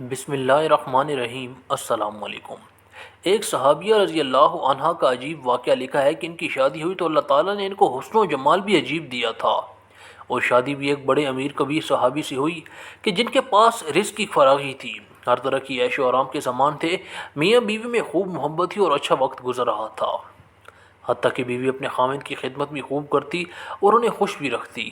بسم اللہ الرحمن الرحیم۔ السلام علیکم۔ ایک صحابیہ رضی اللہ عنہا کا عجیب واقعہ لکھا ہے کہ ان کی شادی ہوئی تو اللہ تعالیٰ نے ان کو حسن و جمال بھی عجیب دیا تھا، اور شادی بھی ایک بڑے امیر کبیر صحابی سے ہوئی کہ جن کے پاس رزق کی فراغی تھی، ہر طرح کی عیش و آرام کے سامان تھے، میاں بیوی میں خوب محبت تھی اور اچھا وقت گزر رہا تھا، حتیٰ کہ بیوی اپنے خاوند کی خدمت بھی خوب کرتی اور انہیں خوش بھی رکھتی۔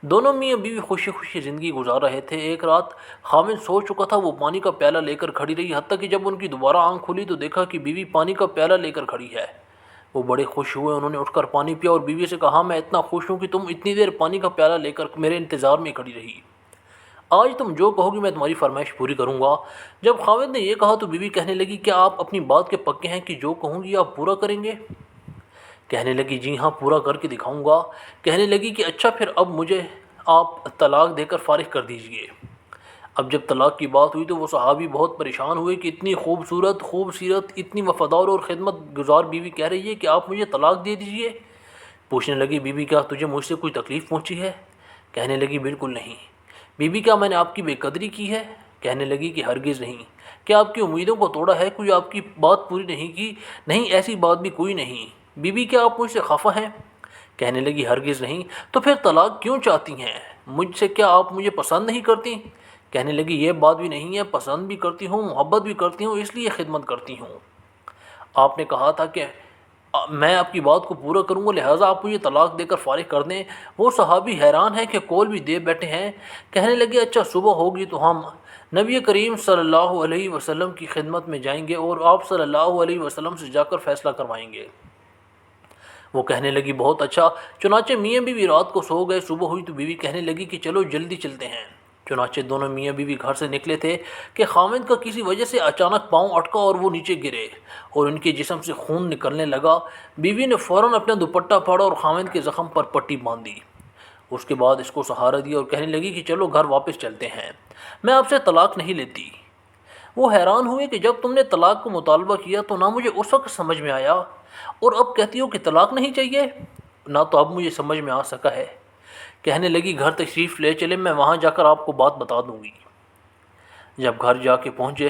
دونوں میاں بیوی خوشی خوشی زندگی گزار رہے تھے۔ ایک رات خاوند سو چکا تھا، وہ پانی کا پیالہ لے کر کھڑی رہی، حتیٰ کہ جب ان کی دوبارہ آنکھ کھلی تو دیکھا کہ بیوی پانی کا پیالہ لے کر کھڑی ہے۔ وہ بڑے خوش ہوئے، انہوں نے اٹھ کر پانی پیا اور بیوی سے کہا، میں اتنا خوش ہوں کہ تم اتنی دیر پانی کا پیالہ لے کر میرے انتظار میں کھڑی رہی، آج تم جو کہو گی میں تمہاری فرمائش پوری کروں گا۔ جب خاوند نے یہ کہا تو بیوی کہنے لگی، کیا آپ اپنی بات کے پکے ہیں کہ جو کہوں گی آپ پورا کریں گے؟ کہنے لگی، جی ہاں، پورا کر کے دکھاؤں گا۔ کہنے لگی کہ اچھا، پھر اب مجھے آپ طلاق دے کر فارغ کر دیجئے۔ اب جب طلاق کی بات ہوئی تو وہ صحابی بہت پریشان ہوئے کہ اتنی خوبصورت، خوب سیرت، اتنی وفادار اور خدمت گزار بیوی کہہ رہی ہے کہ آپ مجھے طلاق دے دیجئے۔ پوچھنے لگی، بی بی کیا تجھے مجھ سے کوئی تکلیف پہنچی ہے؟ کہنے لگی، بالکل نہیں۔ بی بی کیا میں نے آپ کی بے قدری کی ہے؟ کہنے لگی کہ ہرگز نہیں۔ کیا آپ کی امیدوں کو توڑا ہے؟ کوئی آپ کی بات پوری نہیں کی؟ نہیں، ایسی بات بھی کوئی نہیں۔ بی بی کیا آپ مجھ سے خفا ہیں؟ کہنے لگی، ہرگز نہیں۔ تو پھر طلاق کیوں چاہتی ہیں؟ مجھ سے کیا آپ مجھے پسند نہیں کرتی؟ کہنے لگی، یہ بات بھی نہیں ہے، پسند بھی کرتی ہوں، محبت بھی کرتی ہوں، اس لیے خدمت کرتی ہوں۔ آپ نے کہا تھا کہ میں آپ کی بات کو پورا کروں گا، لہٰذا آپ مجھے طلاق دے کر فارغ کر دیں۔ وہ صحابی حیران ہے کہ کول بھی دے بیٹھے ہیں۔ کہنے لگے، اچھا، صبح ہوگی تو ہم نبی کریم صلی اللہ علیہ وسلم کی خدمت میں جائیں گے اور آپ صلی اللہ علیہ وسلم سے جا کر فیصلہ کروائیں گے۔ وہ کہنے لگی، بہت اچھا۔ چنانچہ میاں بیوی رات کو سو گئے۔ صبح ہوئی تو بیوی کہنے لگی کہ چلو جلدی چلتے ہیں۔ چنانچہ دونوں میاں بیوی گھر سے نکلے تھے کہ خاوند کا کسی وجہ سے اچانک پاؤں اٹکا اور وہ نیچے گرے اور ان کے جسم سے خون نکلنے لگا۔ بیوی نے فوراً اپنا دوپٹہ پھاڑا اور خاوند کے زخم پر پٹی باندھ دی۔ اس کے بعد اس کو سہارا دیا اور کہنے لگی کہ چلو گھر واپس چلتے ہیں، میں آپ سے طلاق نہیں لیتی۔ وہ حیران ہوئے کہ جب تم نے طلاق کو مطالبہ کیا تو نہ مجھے اس وقت سمجھ میں آیا، اور اب کہتی ہو کہ طلاق نہیں چاہیے، نہ تو اب مجھے سمجھ میں آ سکا ہے۔ کہنے لگی، گھر تشریف لے چلے، میں وہاں جا کر آپ کو بات بتا دوں گی۔ جب گھر جا کے پہنچے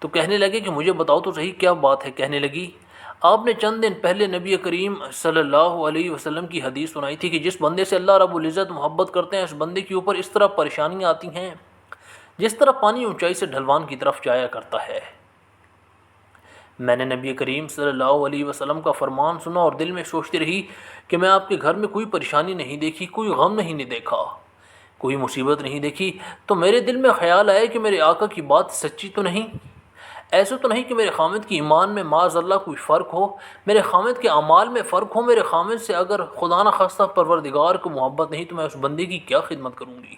تو کہنے لگے کہ مجھے بتاؤ تو صحیح کیا بات ہے؟ کہنے لگی، آپ نے چند دن پہلے نبی کریم صلی اللہ علیہ وسلم کی حدیث سنائی تھی کہ جس بندے سے اللہ رب العزت محبت کرتے ہیں اس بندے کے اوپر اس طرح پریشانیاں آتی ہیں جس طرح پانی اونچائی سے ڈھلوان کی طرف جایا کرتا ہے۔ میں نے نبی کریم صلی اللہ علیہ وسلم کا فرمان سنا اور دل میں سوچتی رہی کہ میں آپ کے گھر میں کوئی پریشانی نہیں دیکھی، کوئی غم نہیں دیکھا، کوئی مصیبت نہیں دیکھی، تو میرے دل میں خیال آیا کہ میرے آقا کی بات سچی تو نہیں، ایسے تو نہیں کہ میرے خامد کی ایمان میں معاذ اللہ کوئی فرق ہو، میرے خامد کے اعمال میں فرق ہو، میرے خامد سے اگر خدا نخواستہ پروردگار کو محبت نہیں تو میں اس بندے کی کیا خدمت کروں گی؟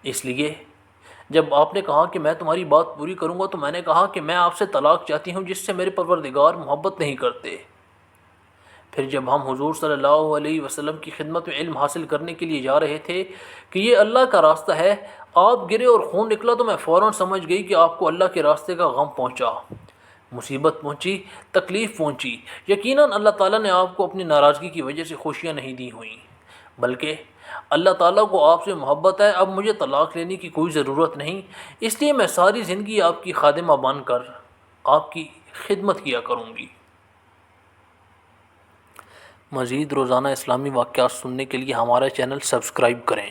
اس لیے جب آپ نے کہا کہ میں تمہاری بات پوری کروں گا تو میں نے کہا کہ میں آپ سے طلاق چاہتی ہوں جس سے میرے پروردگار محبت نہیں کرتے۔ پھر جب ہم حضور صلی اللہ علیہ وسلم کی خدمت میں علم حاصل کرنے کے لیے جا رہے تھے کہ یہ اللہ کا راستہ ہے، آپ گرے اور خون نکلا تو میں فوراً سمجھ گئی کہ آپ کو اللہ کے راستے کا غم پہنچا، مصیبت پہنچی، تکلیف پہنچی۔ یقیناً اللہ تعالیٰ نے آپ کو اپنی ناراضگی کی وجہ سے خوشیاں نہیں دی ہوئیں، بلکہ اللہ تعالیٰ کو آپ سے محبت ہے۔ اب مجھے طلاق لینے کی کوئی ضرورت نہیں، اس لیے میں ساری زندگی آپ کی خادمہ بن کر آپ کی خدمت کیا کروں گی۔ مزید روزانہ اسلامی واقعات سننے کے لیے ہمارا چینل سبسکرائب کریں۔